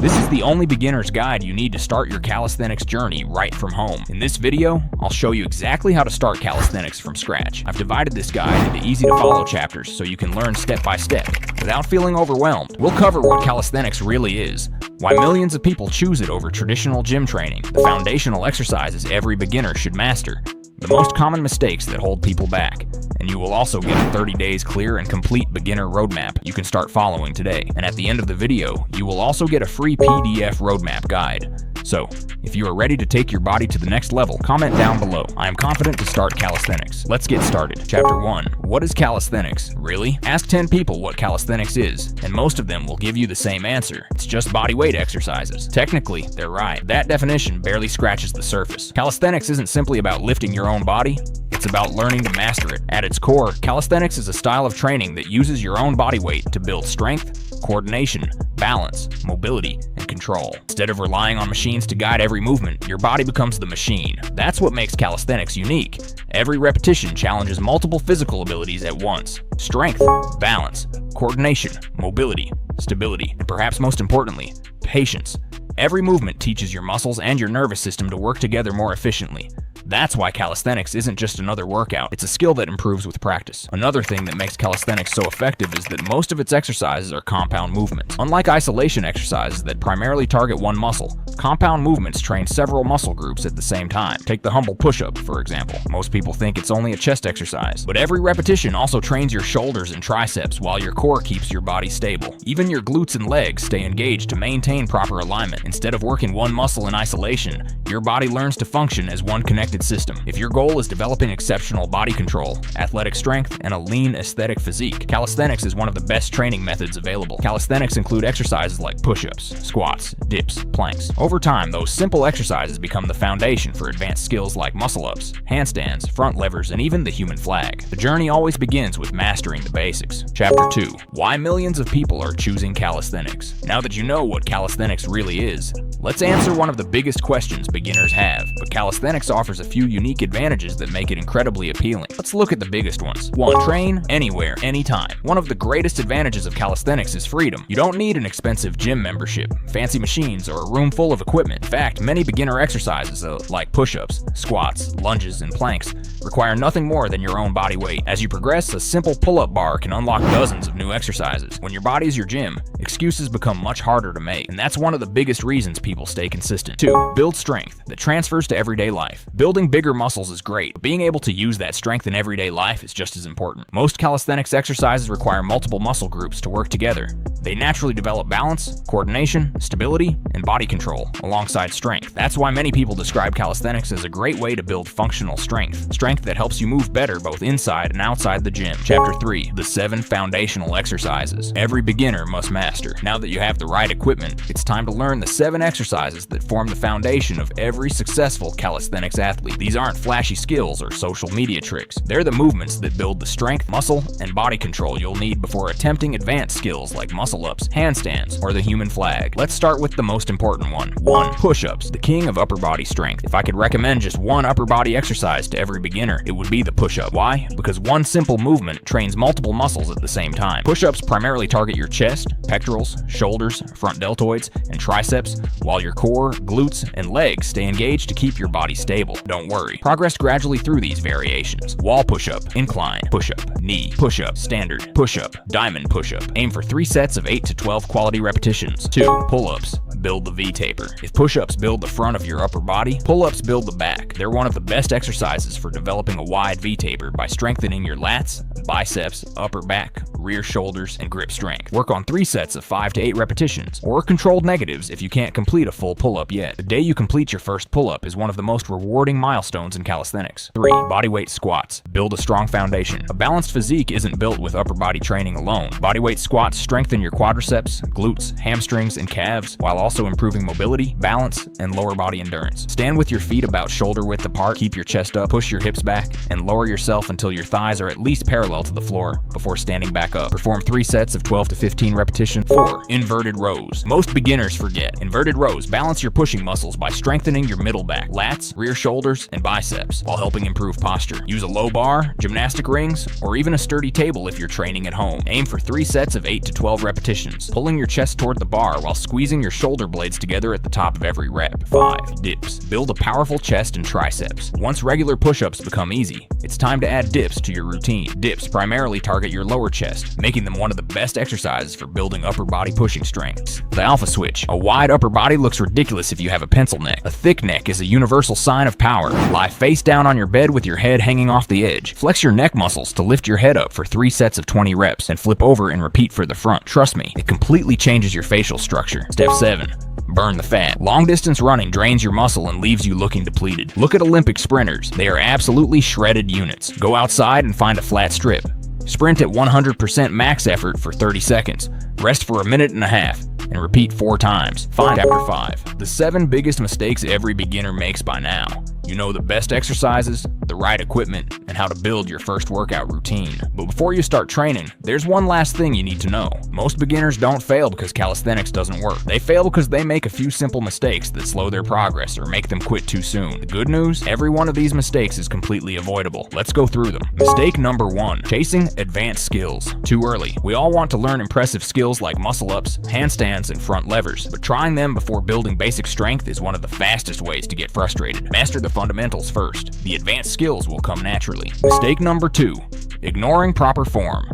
This is the only beginner's guide you need to start your calisthenics journey right from home. In this video, I'll show you exactly how to start calisthenics from scratch. I've divided this guide into easy-to-follow chapters so you can learn step by step without feeling overwhelmed. We'll cover what calisthenics really is, why millions of people choose it over traditional gym training, the foundational exercises every beginner should master, the most common mistakes that hold people back, and you will also get a 30 days clear and complete beginner roadmap you can start following today. And at the end of the video, you will also get a free PDF roadmap guide. So, if you are ready to take your body to the next level, comment down below. I am confident to start calisthenics. Let's get started. Chapter 1. What is calisthenics? Really? Ask 10 people what calisthenics is, and most of them will give you the same answer. It's just body weight exercises. Technically, they're right. That definition barely scratches the surface. Calisthenics isn't simply about lifting your own body. It's about learning to master it. At its core, calisthenics is a style of training that uses your own body weight to build strength, coordination, balance, mobility, and control. Instead of relying on machines to guide every movement, your body becomes the machine. That's what makes calisthenics unique. Every repetition challenges multiple physical abilities at once: strength, balance, coordination, mobility, stability, and perhaps most importantly, patience. Every movement teaches your muscles and your nervous system to work together more efficiently. That's why calisthenics isn't just another workout, it's a skill that improves with practice. Another thing that makes calisthenics so effective is that most of its exercises are compound movements. Unlike isolation exercises that primarily target one muscle, compound movements train several muscle groups at the same time. Take the humble push-up, for example. Most people think it's only a chest exercise, but every repetition also trains your shoulders and triceps while your core keeps your body stable. Even your glutes and legs stay engaged to maintain proper alignment. Instead of working one muscle in isolation, your body learns to function as one connected system. If your goal is developing exceptional body control, athletic strength, and a lean aesthetic physique, calisthenics is one of the best training methods available. Calisthenics include exercises like push-ups, squats, dips, planks. Over time, those simple exercises become the foundation for advanced skills like muscle-ups, handstands, front levers, and even the human flag. The journey always begins with mastering the basics. Chapter 2. Why millions of people are choosing calisthenics. Now that you know what calisthenics really is, let's answer one of the biggest questions beginners have. But calisthenics offers a few unique advantages that make it incredibly appealing. Let's look at the biggest ones. 1. Train anywhere, anytime. One of the greatest advantages of calisthenics is freedom. You don't need an expensive gym membership, fancy machines, or a room full of equipment. In fact, many beginner exercises, like push-ups, squats, lunges, and planks, require nothing more than your own body weight. As you progress, a simple pull-up bar can unlock dozens of new exercises. When your body is your gym, excuses become much harder to make, and that's one of the biggest reasons people stay consistent. 2. Build strength that transfers to everyday life. Building bigger muscles is great, but being able to use that strength in everyday life is just as important. Most calisthenics exercises require multiple muscle groups to work together. They naturally develop balance, coordination, stability, and body control alongside strength. That's why many people describe calisthenics as a great way to build functional strength. Strength that helps you move better both inside and outside the gym. Chapter 3. The 7 foundational exercises every beginner must master. Now that you have the right equipment, it's time to learn the 7 exercises that form the foundation of every successful calisthenics athlete. These aren't flashy skills or social media tricks. They're the movements that build the strength, muscle, and body control you'll need before attempting advanced skills like muscle-ups, handstands, or the human flag. Let's start with the most important one. 1. Push-ups, the king of upper body strength. If I could recommend just one upper body exercise to every beginner, it would be the push-up. Why? Because one simple movement trains multiple muscles at the same time. Push-ups primarily target your chest, pectorals, shoulders, front deltoids, and triceps, while your core, glutes, and legs stay engaged to keep your body stable. Don't worry. Progress gradually through these variations. Wall push-up, incline, push-up, knee, push-up, standard, push-up, diamond push-up. Aim for 3 sets of 8 to 12 quality repetitions. 2. Pull-ups. Build the V-taper. If push-ups build the front of your upper body, pull-ups build the back. They're one of the best exercises for developing a wide V-taper by strengthening your lats, biceps, upper back, rear shoulders, and grip strength. Work on 3 sets of 5 to 8 repetitions, or controlled negatives if you can't complete a full pull-up yet. The day you complete your first pull-up is one of the most rewarding milestones in calisthenics. 3. Bodyweight squats. Build a strong foundation. A balanced physique isn't built with upper body training alone. Bodyweight squats strengthen your quadriceps, glutes, hamstrings, and calves, while also improving mobility, balance, and lower body endurance. Stand with your feet about shoulder width apart, keep your chest up, push your hips back, and lower yourself until your thighs are at least parallel to the floor before standing back up. Perform 3 sets of 12 to 15 repetitions. 4. Inverted rows. Most beginners forget. Inverted rows balance your pushing muscles by strengthening your middle back, lats, rear shoulders, and biceps, while helping improve posture. Use a low bar, gymnastic rings, or even a sturdy table if you're training at home. Aim for 3 sets of 8 to 12 repetitions, pulling your chest toward the bar while squeezing your shoulders shoulder blades together at the top of every rep. 5. Dips. Build a powerful chest and triceps. Once regular push-ups become easy, it's time to add dips to your routine. Dips primarily target your lower chest, making them one of the best exercises for building upper body pushing strengths. The alpha switch. A wide upper body looks ridiculous if you have a pencil neck. A thick neck is a universal sign of power. Lie face down on your bed with your head hanging off the edge. Flex your neck muscles to lift your head up for 3 sets of 20 reps and flip over and repeat for the front. Trust me, it completely changes your facial structure. Step 7. Burn the fat. Long distance running drains your muscle and leaves you looking depleted. Look at Olympic sprinters. They are absolutely shredded units. Go outside and find a flat strip. Sprint at 100% max effort for 30 seconds. Rest for 1.5 minutes and repeat 4 times. Chapter 5. The 7 biggest mistakes every beginner makes by now. You know the best exercises, the right equipment, and how to build your first workout routine. But before you start training, there's one last thing you need to know. Most beginners don't fail because calisthenics doesn't work. They fail because they make a few simple mistakes that slow their progress or make them quit too soon. The good news? Every one of these mistakes is completely avoidable. Let's go through them. Mistake number 1. Chasing advanced skills too early. We all want to learn impressive skills like muscle-ups, handstands, and front levers, but trying them before building basic strength is one of the fastest ways to get frustrated. Master the fundamentals first. The advanced skills will come naturally. Mistake number 2. Ignoring proper form.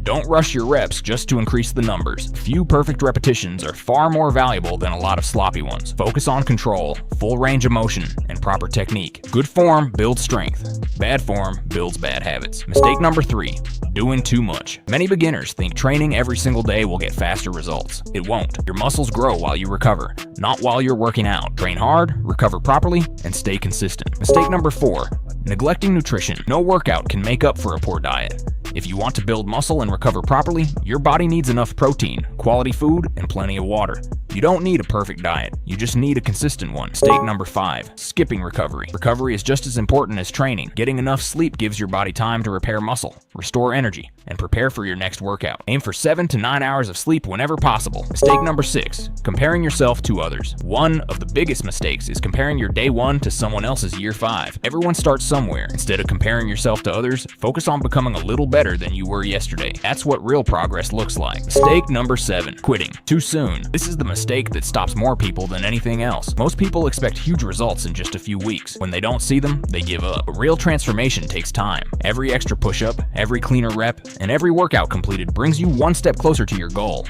Don't rush your reps just to increase the numbers. Few perfect repetitions are far more valuable than a lot of sloppy ones. Focus on control, full range of motion, and proper technique. Good form builds strength. Bad form builds bad habits. Mistake number 3. Doing too much. Many beginners think training every single day will get faster results. It won't. Your muscles grow while you recover, not while you're working out. Train hard, recover properly, and stay consistent. Mistake number 4. Neglecting nutrition. No workout can make up for a poor diet. If you want to build muscle and recover properly, your body needs enough protein, quality food, and plenty of water. You don't need a perfect diet, you just need a consistent one. Mistake number 5. Skipping recovery. Recovery is just as important as training. Getting enough sleep gives your body time to repair muscle, restore energy, and prepare for your next workout. Aim for 7 to 9 hours of sleep whenever possible. Mistake number 6. Comparing yourself to others. One of the biggest mistakes is comparing your day 1 to someone else's year 5. Everyone starts somewhere. Instead of comparing yourself to others, focus on becoming a little better than you were yesterday. That's what real progress looks like. Mistake number 7. Quitting too soon. This is the mistake that stops more people than anything else. Most people expect huge results in just a few weeks. When they don't see them, they give up. But real transformation takes time. Every extra push-up, every cleaner rep, and every workout completed brings you one step closer to your goal.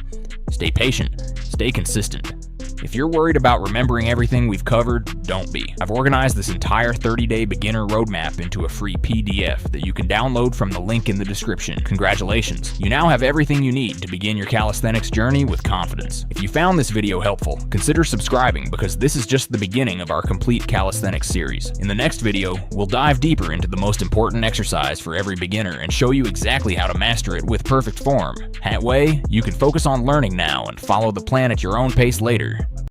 Stay patient. Stay consistent. If you're worried about remembering everything we've covered, don't be. I've organized this entire 30-day beginner roadmap into a free PDF that you can download from the link in the description. Congratulations, you now have everything you need to begin your calisthenics journey with confidence. If you found this video helpful, consider subscribing because this is just the beginning of our complete calisthenics series. In the next video, we'll dive deeper into the most important exercise for every beginner and show you exactly how to master it with perfect form. That way, you can focus on learning now and follow the plan at your own pace later.